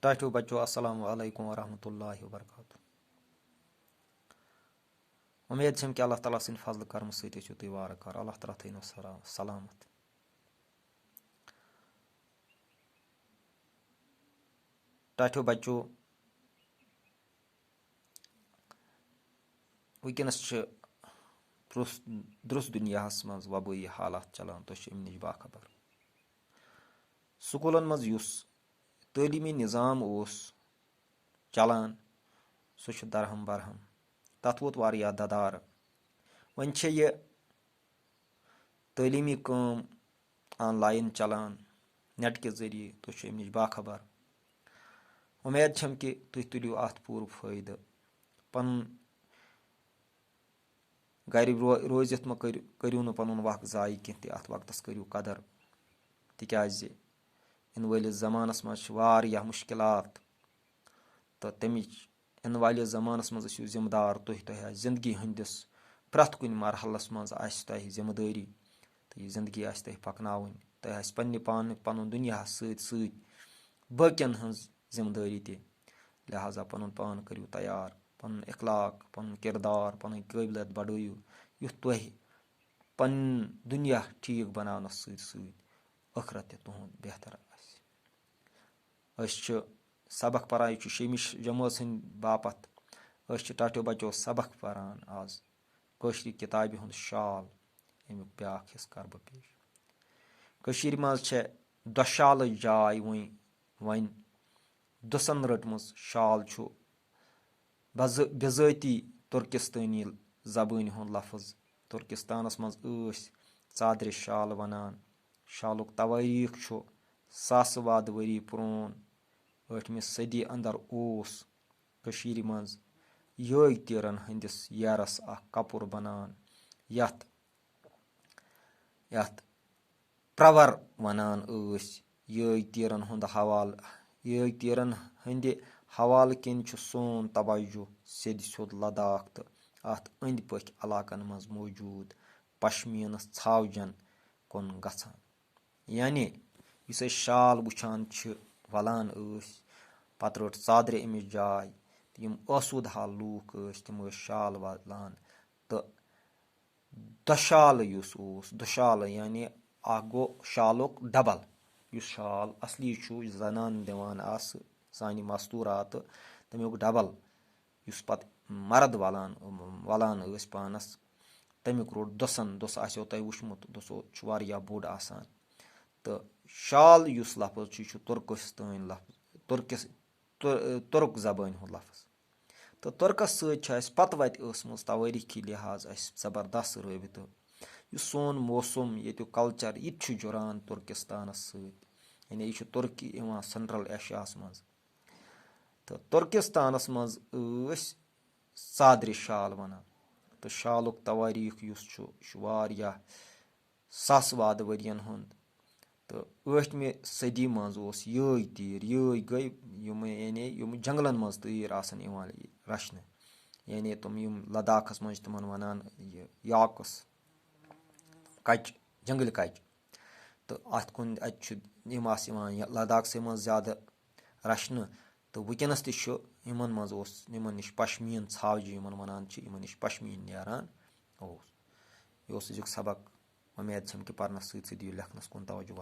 ٹاٹھیو بچو السلام علیکم ورحمۃ اللہ وبرکاتہ. اُمید چھم کہ اللہ تعالیٰ سٕنٛدِ فضلہٕ کرمہٕ سۭتۍ ٲسِو تُہۍ وارٕ کار. اللہ تعالیٰ تھٲینو سلامت. ٹاٹھیو بچو وٕنکیٚنس چھِ درُس دُنیاہس منٛز وبٲیی حالات چلان. تُہۍ چھِو اَمہِ نِش باخبر. سکوٗلن منٛز یُس تعلیٖمی نظام اوس چلان سُہ چھُ درہم برہم. تَتھ ووت واریاہ دَدارٕ. وۄنۍ چھےٚ یہِ تعلیٖمی کٲم آن لاین چلان نیٹ کہِ ذٔریعہٕ. تُہۍ چھِو اَمہِ نِش باخبر. اُمید چھم کہِ تُہۍ تُلِو اَتھ پوٗرٕ فٲیدٕ. پَنُن گرِ روٗزِتھ مہ کٔرِو نہٕ پَنُن وقت ضایع کینٛہہ تہِ. اَتھ وقتَس کٔرِو قدر. تِکیازِ یِنہٕ وٲلِس زمانَس منٛز چھِ واریاہ مُشکلات تہٕ تَمِچ یِنہٕ والِس زمانَس منٛز ٲسِو ذِمہٕ دار تُہۍ. تۄہہِ آسہِ زندگی ہٕنٛدِس پرٛٮ۪تھ کُنہِ مرحلَس منٛز آسہِ تۄہہِ ذِمہٕ دٲری تہٕ یہِ زندگی آسہِ تۄہہِ پَکناوٕنۍ. تۄہہِ آسہِ پنٛنہِ پانہٕ پَنُن دُنیاہَس سۭتۍ سۭتۍ باقٕیَن ہٕنٛز ذِمہٕ دٲری تہِ. لہٰذا پَنُن پان کٔرِو تیار. پَنُن اخلاق پَنُن کِردار پَنٕنۍ قٲبلیت بَڑٲیِو یُتھ تۄہہِ پَنُن دُنیا ٹھیٖک بَناونَس سۭتۍ سۭتۍ ٲخرت تہِ تُہُنٛد بہتر آسہِ. أسۍ چھِ سبق پَران. یہِ چھُ 6مہِ جمٲژ ہٕنٛدۍ باپتھ. أسۍ چھِ ٹاٹھیو بچو سبق پَران آز کٲشرِ کِتابہِ ہُنٛد شال. اَمیُک بیٛاکھ حِصہٕ کَرٕ بہٕ پیش. کٔشیٖرِ منٛز چھےٚ دۄشالٕچ جاے وۄنۍ دُسن رٔٹمٕژ. شال چھُ بِذٲتی تُرکِستٲنی زبٲنۍ ہُنٛد لفظ. تُرکِستانَس منٛز ٲسۍ ژادرِ شال وَنان. شالُک تواریٖخ چھُ ساسہٕ وادٕ ؤری پرٛون. 8مہِ صٔدی اندر اوس کٔشیٖرِ منٛز یٲگۍ تیٖرن ہٕنٛدِس ییرس اکھ کپُر بنان یتھ پرور وَنان ٲسۍ. یٲگۍ تیٖرن ہٕنٛدِ حوالہٕ کِنۍ چھُ سون توجہ سیٚدِ سیوٚد لداخ تہٕ اتھ أنٛدۍ پٔکۍ علاقن منٛز موجوٗد پشمیٖنہٕ ژھاوجن کُن گژھان. یعنی یُس أسۍ شال وٕچھان چھِ وَلان ٲسۍ پتہٕ رٔٹ ژادرِ أمِچ جاے. یِم آسوٗد حال لوٗکھ ٲسۍ تِم ٲسۍ شال وَلان. تہٕ دۄشالہٕ یُس اوس دُشالہٕ یعنی اکھ گوٚو شالُک ڈبل. یُس شال اصلی چھُ زنان دِوان آسہٕ سانہِ مستوٗراتہٕ تمیُک ڈبل یُس پتہٕ مرد وَلان ٲسۍ پانس تمیُک روٚٹ دُسن. دُس آسیو تۄہہِ وٕچھمُت. دُسو چھُ واریاہ بوٚڑ آسان. تہٕ شال یُس لفظ چھُ یہِ چھُ تُرکِستٲنۍ لفظ تُرک زبٲنۍ ہُنٛد لفظ. تہٕ تُرکس سۭتۍ چھِ اَسہِ پتہٕ وتہِ ٲسمٕژ توٲریٖخی لحاظ اَسہِ زبردست رٲبطہٕ. یُس سون موسم ییٚتیُک کلچر یہِ تہِ چھُ جُڑان تُرکِستانس سۭتۍ. یعنی یہِ چھُ تُرکی یِوان سینٹرل ایشیاہس منٛز. تہٕ تُرکِستانس منٛز ٲسۍ ژادرِ شال وَنان. تہٕ شالُک توٲریٖخ یُس چھُ یہِ چھُ واریاہ ساسہٕ وادٕ ؤرین ہُنٛد. تہٕ 8مہِ صٔدی منٛز اوس یٲگۍ تیٖر. یٲگۍ گٔے یِم جنگلن منٛز تیٖر آسان یِوان رچھنہٕ. یعنی تِم یِم لداخس منٛز چھِ تِمن وَنان یہِ یاکٕس کچہِ جنگلہِ کچہِ. تہٕ اتہِ چھُ یِم آسہٕ یِوان لداخسٕے منٛز زیادٕ رچھنہٕ. تہٕ وٕنکیٚنس تہِ چھُ یِمن منٛز اوس یِمن نِش پشمیٖن ژھاوجہِ یِمن وَنان چھِ یِمن نِش پشمیٖن نیران اوس. یہِ اوس أزیُک سبق. اُمید چھم کہِ پرنس سۭتۍ سۭتۍ دِیِو لیکھنس کُن توجہ.